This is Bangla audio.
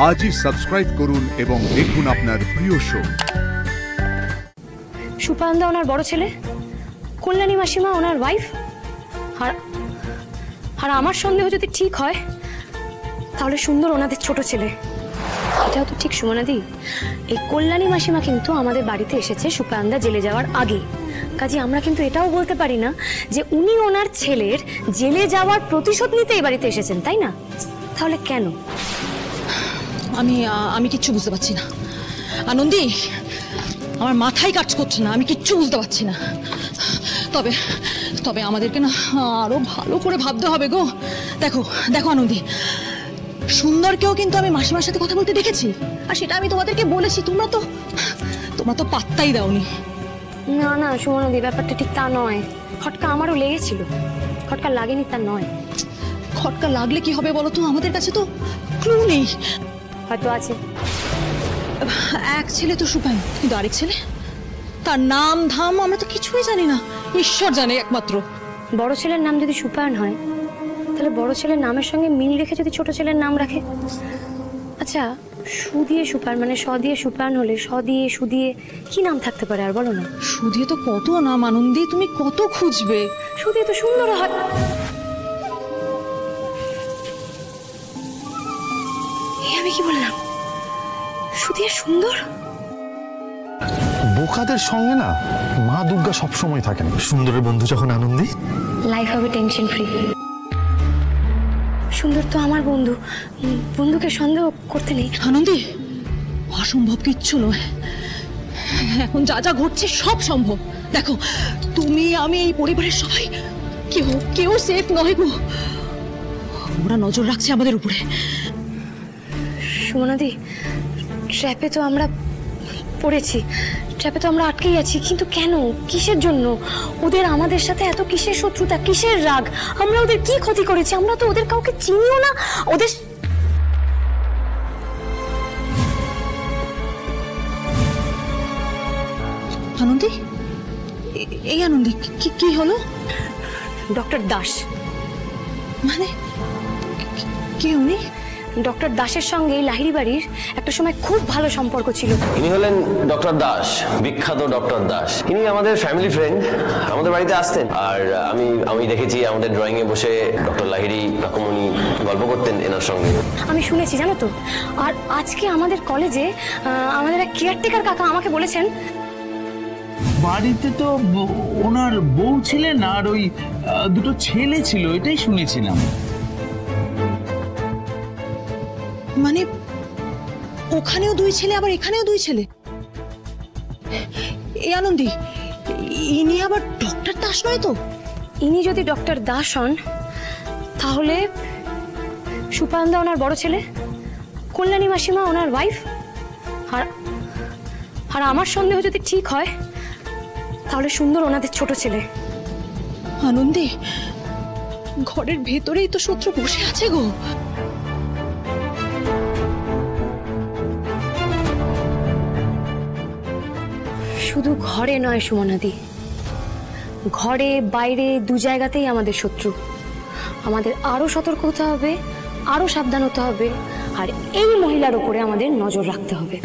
আজই সাবস্ক্রাইব করুন এবং দেখুন আপনার প্রিয় শো। সুপানদা ওনার বড় ছেলে, কল্যাণী মাসিমা ওনার ওয়াইফ, আর আমার সন্দেহ যদি ঠিক হয় তাহলে সুন্দর ওনাদের ছোট ছেলে। এটাও তো ঠিক সুমনাদি, এই কল্যাণী মাসিমা কিন্তু আমাদের বাড়িতে এসেছে সুপানদা জেলে যাওয়ার আগে। কাজে আমরা কিন্তু এটাও বলতে পারি না যে উনি ওনার ছেলের জেলে যাওয়ার প্রতিশোধ নিতে এই বাড়িতে এসেছেন, তাই না? তাহলে কেন? আমি কিচ্ছু বুঝতে পারছি না আনন্দী, আমার মাথায় কাজ করছে না, আমি কিচ্ছু বুঝতে পারছি না। তবে তবে আমাদেরকে না আরো ভালো করে ভাবতে হবে গো। দেখো দেখো আনন্দী, সুন্দরকেও কিন্তু আমি মাসিমার সাথে কথা বলতে দেখেছি, আর সেটা আমি তোমাদেরকে বলেছি, তোমরা তো পাত্তাই দাওনি। না না সুমনাদি, ব্যাপারটা ঠিক তা নয়। খটকা আমারও লেগেছিল, খটকা লাগেনি তা নয়। খটকা লাগলে কি হবে বলো তো, আমাদের কাছে তো ক্লু নেই। হয়তো আছে। এক ছেলে তো সুপান, কিন্তু আরেক ছেলে, তার নাম ধাম আমরা তো কিছুই জানি না, ঈশ্বর জানে একমাত্র। বড় ছেলের নাম যদি সুপায়ন হয় তাহলে বড় ছেলের নামের সঙ্গে মিল রেখে যদি ছোট ছেলের নাম রাখে। আচ্ছা, সু দিয়ে সুপায়ন মানে স দিয়ে সুপায়ন হলে স দিয়ে সু দিয়ে কি নাম থাকতে পারে আর বলো না? সু দিয়ে তো কত নাম আনন্দী, তুমি কত খুঁজবে। সু দিয়ে তো সুন্দর হয়। আমি কি বললাম? সু দিয়ে সুন্দর? বোকাদের সঙ্গে না মা দুর্গা সবসময় থাকেন। সুন্দরের বন্ধু যখন আনন্দী, লাইফ হবে টেনশন ফ্রি। সুন্দর তো আমার বন্ধু, বন্ধুকে সন্দেহ করতে নেই। আনন্দী, অসম্ভব কিচ্ছু নয়, এখন যা যা ঘটছে সব সম্ভব। দেখো তুমি আমি এই পরিবারের সবাই কেউ সেফ নয় গো, ওরা নজর রাখছে আমাদের উপরে। সুমনাদি, ট্র্যাপে তো আমরা পড়েছি, ট্র্যাপে তো আমরা আটকেই আছি, কিন্তু কেন, কিসের জন্য? ওদের আমাদের সাথে এত কিসের শত্রুতা, কিসের রাগ? আমরা ওদের কি ক্ষতি করেছি? আমরা তো ওদের কাউকে চিনিও না। ওদের আনন্দী, এই আনন্দী কি হলো? ডক্টর দাস। মানে কে উনি? ডক্টর দাসের সঙ্গে লাহিড়ী বাড়ির একটা সময় খুব ভালো সম্পর্ক ছিল। ইনি হলেন ডক্টর দাস, বিখ্যাত ডক্টর দাস। ইনি আমাদের ফ্যামিলি ফ্রেন্ড, আমাদের বাড়িতে আসতেন। আর আমি দেখেছি আমাদের ড্রয়িং এ বসে ডক্টর লাহিড়ী কাকুমণি গল্প করতেন এনার সঙ্গে। আমি শুনেছি, জানো তো। আর আজকে আমাদের কলেজে আমাদের এক কেয়ারটেকার কাকা আমাকে বলেছেন বাড়িতে তো ওনার বউ ছিলেন আর ওই দুটো ছেলে ছিল, এটাই শুনেছিলাম। মানে ওখানেও দুই ছেলে আবার এখানেও দুই ছেলে? এই আনন্দী, ইনি আবার ডক্টর দাস নয় তো? ইনি যদি ডক্টর দাস হন তাহলে সুপানদা ওনার বড় ছেলে, কল্যাণী মাসিমা ওনার ওয়াইফ, আর আমার সন্দেহ যদি ঠিক হয় তাহলে সুন্দর ওনাদের ছোট ছেলে। আনন্দী, ঘরের ভেতরেই তো শত্রু বসে আছে গো। শুধু ঘরে নয় সুমনাদি, ঘরে বাইরে দু জায়গাতেই আমাদের শত্রু। আমাদের আরো সতর্ক হতে হবে, আরো সাবধান হতে হবে, আর এই মহিলার উপরে আমাদের নজর রাখতে হবে।